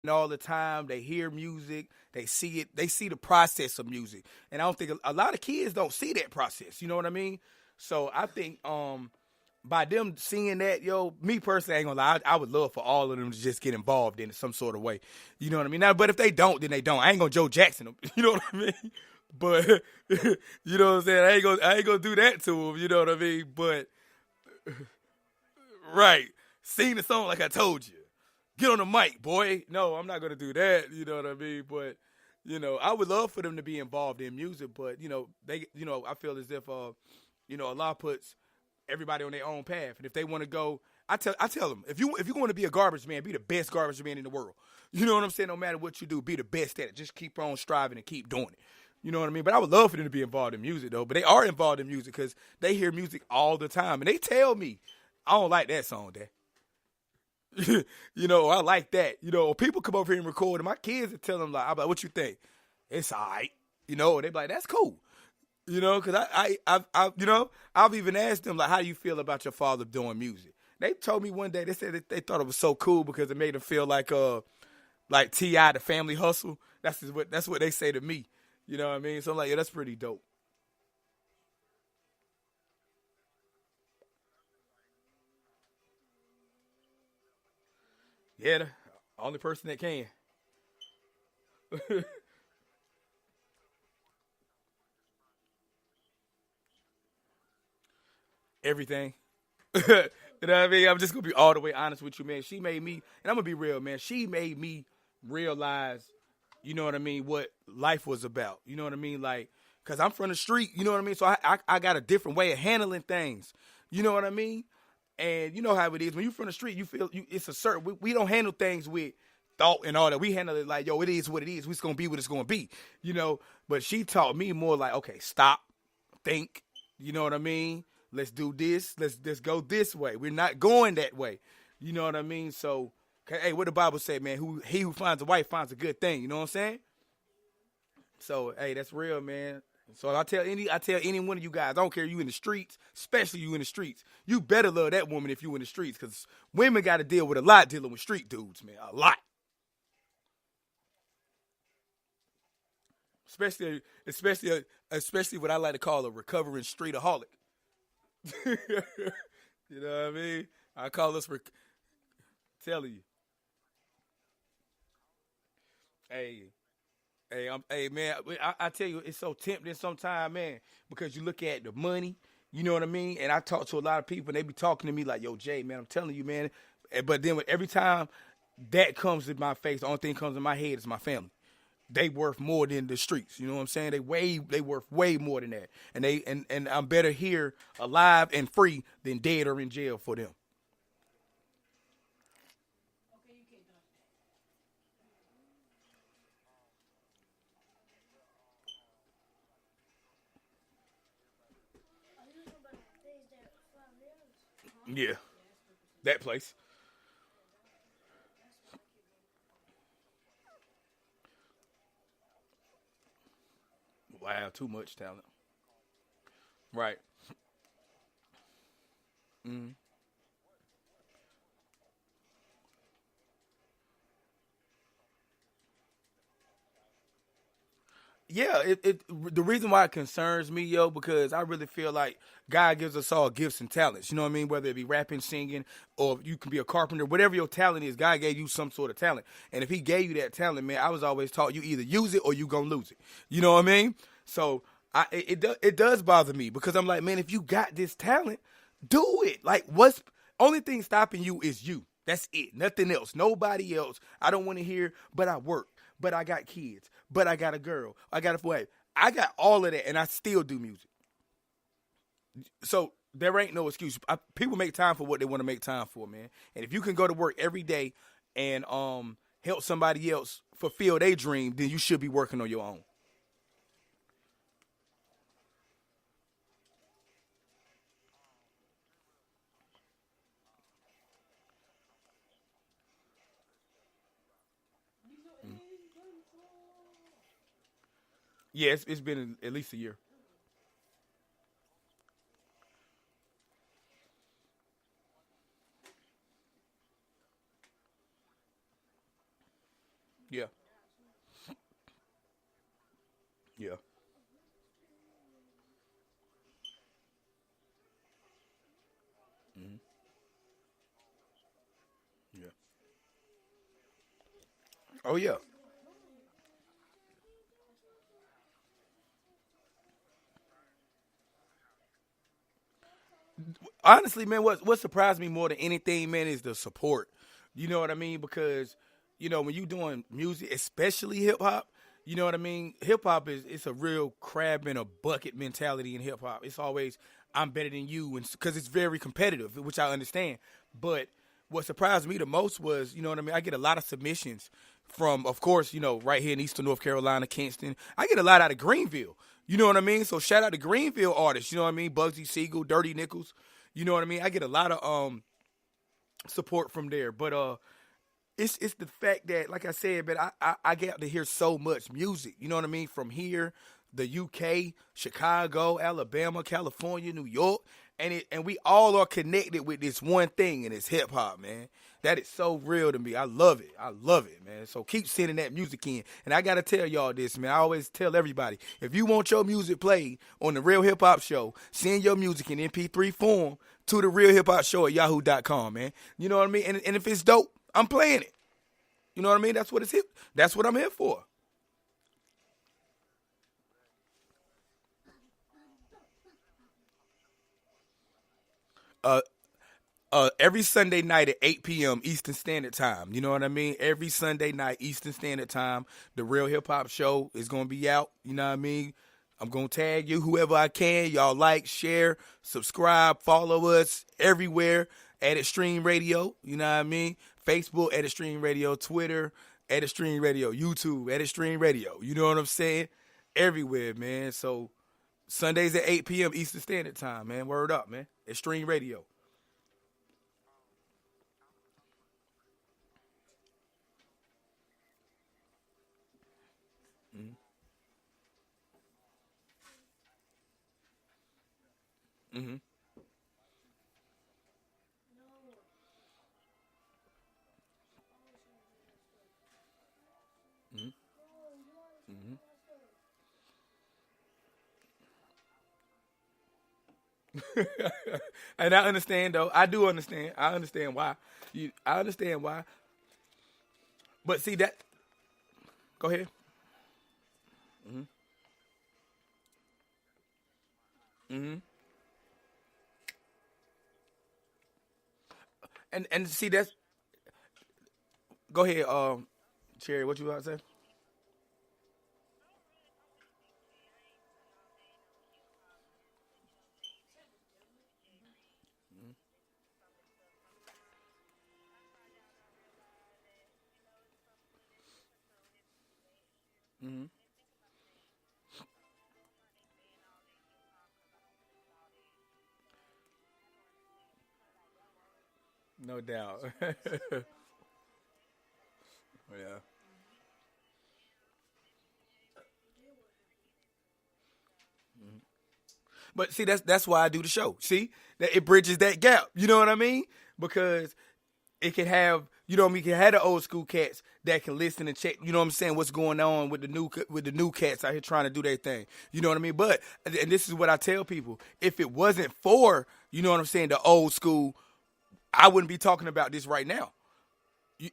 all the time. They hear music, they see it, they see the process of music. And I don't think a lot of kids don't see that process. You know what I mean? So I think by them seeing that, yo, me personally, I ain't gonna lie, I would love for all of them to just get involved in it some sort of way. You know what I mean? Now, but if they don't, then they don't. I ain't gonna Joe Jackson them. You know what I mean? But you know what I'm saying? I ain't gonna do that to them. You know what I mean? But right, sing the song like I told you. Get on the mic, boy. No, I'm not gonna do that. You know what I mean? But I would love for them to be involved in music. But I feel as if Allah puts everybody on their own path, and if they want to go, I tell them if you want to be a garbage man, be the best garbage man in the world. You know what I'm saying? No matter what you do, be the best at it. Just keep on striving and keep doing it. You know what I mean? But I would love for them to be involved in music though. But they are involved in music because they hear music all the time, and they tell me, I don't like that song, Dad. I like that. People come over here and record, and my kids are telling them like, I'm like, what you think? It's all right. They be like, that's cool. Because I've even asked them like, how do you feel about your father doing music? They told me one day, they said that they thought it was so cool because it made them feel like T.I. the Family Hustle. That's what they say to me. You know what I mean? So I'm like, yeah, that's pretty dope. Yeah, the only person that can. Everything. You know what I mean? I'm just gonna be all the way honest with you, man. She made me, and I'm gonna be real, man. She made me realize, what I mean, what life was about. You know what I mean? Like, cause I'm from the street. You know what I mean? So I got a different way of handling things. You know what I mean? And you know how it is when you from the street. You feel it's a certain. We don't handle things with thought and all that. We handle it like, yo, it is what it is. It's gonna be what it's gonna be. But she taught me more like, okay, stop, think. You know what I mean? Let's do this. Let's go this way. We're not going that way. You know what I mean? So, okay, hey, what the Bible say, man? He who finds a wife finds a good thing. You know what I'm saying? So, hey, that's real, man. So I tell any one of you guys, I don't care you in the streets, especially you in the streets. You better love that woman if you in the streets, because women got to deal with a lot dealing with street dudes, man, a lot. Especially what I like to call a recovering streetaholic. You know what I mean? I call us telling you, hey, hey, man. I tell you, it's so tempting sometimes, man, because you look at the money. You know what I mean? And I talk to a lot of people, and they be talking to me like, "Yo, Jay, man, I'm telling you, man." But then every time that comes in my face, the only thing that comes in my head is my family. They worth more than the streets. You know what I'm saying? They worth way more than that. And I'm better here alive and free than dead or in jail for them. Yeah, that place. Wow, too much talent. Right. Mm. Yeah, the reason why it concerns me, yo, because I really feel like God gives us all gifts and talents. You know what I mean? Whether it be rapping, singing, or you can be a carpenter, whatever your talent is, God gave you some sort of talent. And if He gave you that talent, man, I was always taught you either use it or you gonna lose it. You know what I mean? So it does bother me because I'm like, man, if you got this talent, do it. Like, what's only thing stopping you is you. That's it. Nothing else. Nobody else. I don't want to hear, but I work, but I got kids, but I got a girl, I got a wife. I got all of that, and I still do music. So there ain't no excuse. People make time for what they want to make time for, man. And if you can go to work every day and help somebody else fulfill their dream, then you should be working on your own. Yeah, it's been at least a year. Yeah. Yeah. Hmm. Yeah. Oh yeah. Honestly, man, what surprised me more than anything, man, is the support. You know what I mean? Because when you doing music, especially hip hop, you know what I mean. Hip hop is it's a real crab in a bucket mentality in hip hop. It's always I'm better than you, and because it's very competitive, which I understand. But what surprised me the most was, you know what I mean. I get a lot of submissions from, of course, right here in Eastern North Carolina, Kinston. I get a lot out of Greenville. You know what I mean? So shout out to Greenville artists. You know what I mean? Bugsy Siegel, Dirty Nichols. You know what I mean? I get a lot of support from there. But it's the fact that, like I said, man, I get to hear so much music. You know what I mean? From here, the UK, Chicago, Alabama, California, New York, and we all are connected with this one thing, and it's hip hop, man. That is so real to me. I love it. I love it, man. So keep sending that music in. And I gotta tell y'all this, man. I always tell everybody, if you want your music played on the Real Hip Hop Show, send your music in MP3 form to the Real Hip Hop Show at yahoo.com, man. You know what I mean? And if it's dope, I'm playing it. You know what I mean? That's what it's here. That's what I'm here for. Uh, every Sunday night at 8 p.m. Eastern Standard Time. You know what I mean? Every Sunday night Eastern Standard Time, the Real Hip Hop Show is gonna be out. You know what I mean? I'm gonna tag you whoever I can. Y'all like, share, subscribe, follow us everywhere at Extreme Radio. You know what I mean? Facebook at Extreme Radio, Twitter at Extreme Radio, YouTube at Extreme Radio. You know what I'm saying? Everywhere, man. So Sundays at 8 p.m. Eastern Standard Time, man. Word up, man. Extreme Radio. Mm-hmm. Mm-hmm. And I understand though. I do understand. I understand why. I understand why. But see that. Go ahead. Hmm. Hmm. And see that's. Go ahead, Cherry. What you about to say? Hmm. No doubt. Yeah. But see, that's why I do the show. See that it bridges that gap. You know what I mean? Because it can have, you can have the old school cats that can listen and check, you know what I'm saying, what's going on with the new cats out here trying to do their thing. You know what I mean? But and this is what I tell people, if it wasn't for, you know what I'm saying, the old school, I wouldn't be talking about this right now.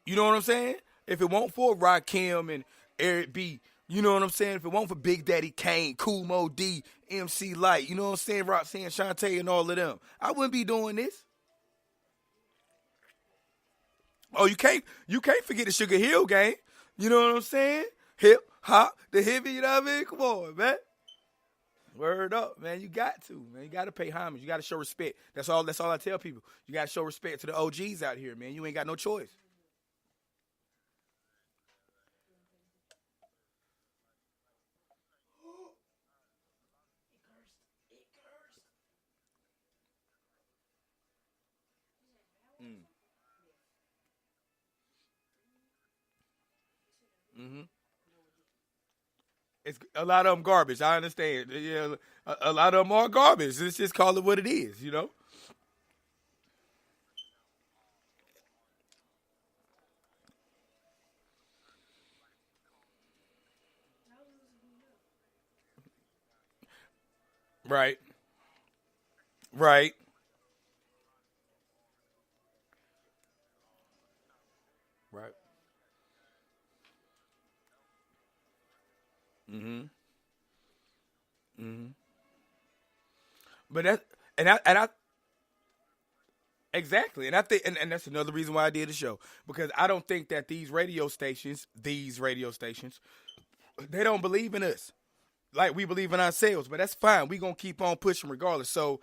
You know what I'm saying? If it weren't for Rakim and Eric B, you know what I'm saying? If it weren't for Big Daddy Kane, Cool Mo D, MC Light, you know what I'm saying, Roxanne Shantae and all of them, I wouldn't be doing this. Oh, you can't forget the Sugar Hill Gang. You know what I'm saying? Hip hop, the hippie, you know what I mean? Come on, man. Word up, man. You got to, man. You got to pay homage. You got to show respect. That's all I tell people. You got to show respect to the OGs out here, man. You ain't got no choice. Hmm. It's a lot of them garbage. I understand. Yeah, a lot of them are garbage. Let's just call it what it is, you know. Right. Right. Right. Mm-hmm. Mm-hmm. But that and I exactly, and I think and that's another reason why I did the show, because I don't think that these radio stations, they don't believe in us like we believe in ourselves. But that's fine. We gonna keep on pushing regardless. So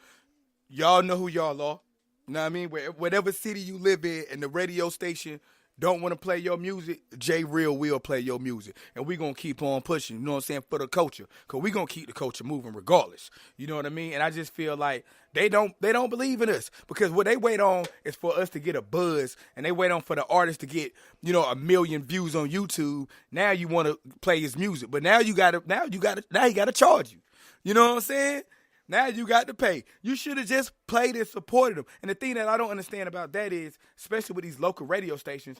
y'all know who y'all are. You know what I mean? Whatever city you live in and the radio station don't want to play your music, J-ReeL will play your music. And we going to keep on pushing, you know what I'm saying, for the culture. Because we going to keep the culture moving regardless. You know what I mean? And I just feel like they don't believe in us. Because what they wait on is for us to get a buzz. And they wait on for the artist to get, a million views on YouTube. Now you want to play his music. But now he got to charge you. You know what I'm saying? Now you got to pay. You should have just played and supported them. And the thing that I don't understand about that is, especially with these local radio stations,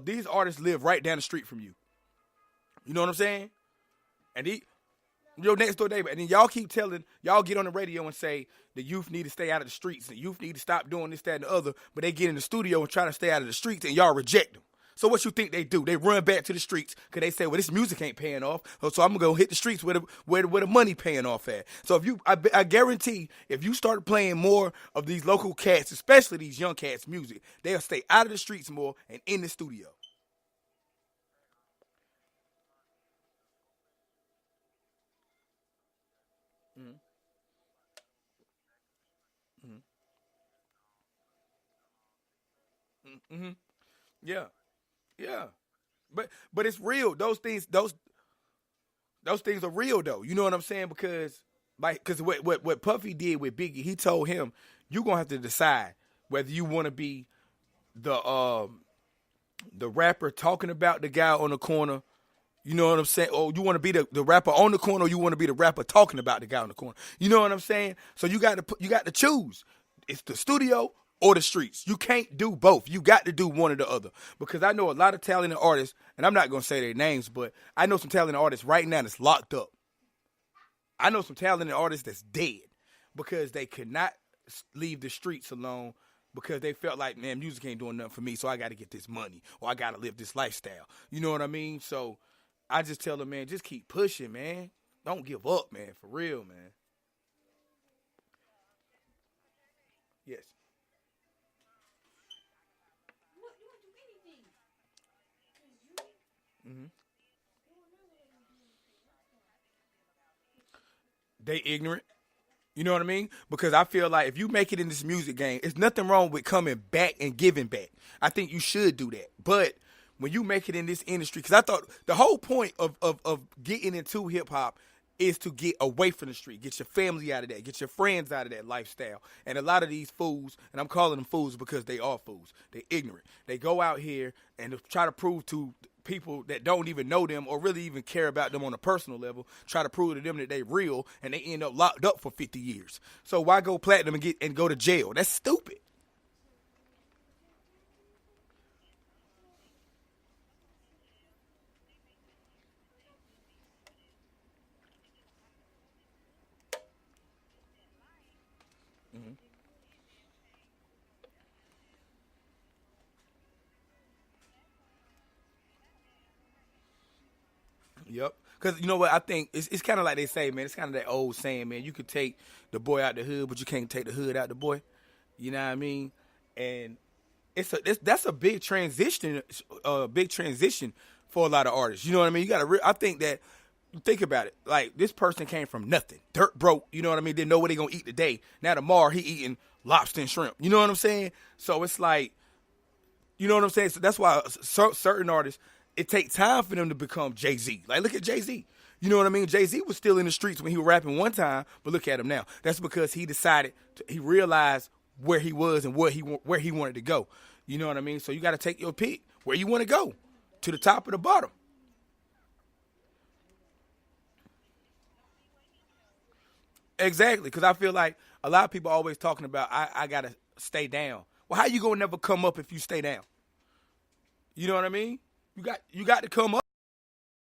these artists live right down the street from you. You know what I'm saying? And your next door neighbor. And then y'all get on the radio and say the youth need to stay out of the streets. The youth need to stop doing this, that, and the other. But they get in the studio and try to stay out of the streets, and y'all reject them. So what you think they do? They run back to the streets because they say, well, this music ain't paying off, so I'm going to go hit the streets where the money paying off at. So I guarantee if you start playing more of these local cats, especially these young cats' music, they'll stay out of the streets more and in the studio. Mm-hmm. Mm-hmm. Yeah, yeah. But it's real. Those things are real though. You know what I'm saying? Because what Puffy did with Biggie, he told him you gonna have to decide whether you want to be the rapper talking about the guy on the corner. You know what I'm saying? Or you want to be the rapper on the corner, or you want to be the rapper talking about the guy on the corner. You know what I'm saying? So you got to choose. It's the studio or the streets. You can't do both. You got to do one or the other. Because I know a lot of talented artists, and I'm not gonna say their names, but I know some talented artists right now that's locked up. I know some talented artists that's dead because they could not leave the streets alone because they felt like, man, music ain't doing nothing for me, so I got to get this money or I got to live this lifestyle. You know what I mean? So I just tell them, man, just keep pushing, man. Don't give up, man, for real, man. Yes. Hmm. They ignorant. You know what I mean? Because I feel like if you make it in this music game, it's nothing wrong with coming back and giving back. I think you should do that. But when you make it in this industry, because I thought the whole point of getting into hip hop is to get away from the street, get your family out of that, get your friends out of that lifestyle. And a lot of these fools, and I'm calling them fools because they are fools, they ignorant. They go out here and try to prove to people that don't even know them or really even care about them on a personal level, try to prove to them that they real, and they end up locked up for 50 years. So why go platinum and go to jail? That's stupid. Yep. Because you know what? I think it's kind of like they say, man. It's kind of that old saying, man. You could take the boy out the hood, but you can't take the hood out the boy. You know what I mean? And that's a big transition for a lot of artists. You know what I mean? You got to. I think that think about it. Like this person came from nothing, dirt broke. You know what I mean? Didn't know what they gonna eat today. Now tomorrow he eating lobster and shrimp. You know what I'm saying? So it's like, you know what I'm saying? So that's why certain artists, it takes time for them to become Jay Z. Like, look at Jay Z. You know what I mean? Jay Z was still in the streets when he was rapping one time, but look at him now. That's because he realized where he was and where he wanted to go. You know what I mean? So you got to take your pick where you want to go, to the top or the bottom. Exactly, because I feel like a lot of people are always talking about I gotta stay down. Well, how you gonna never come up if you stay down? You know what I mean? You got to come up.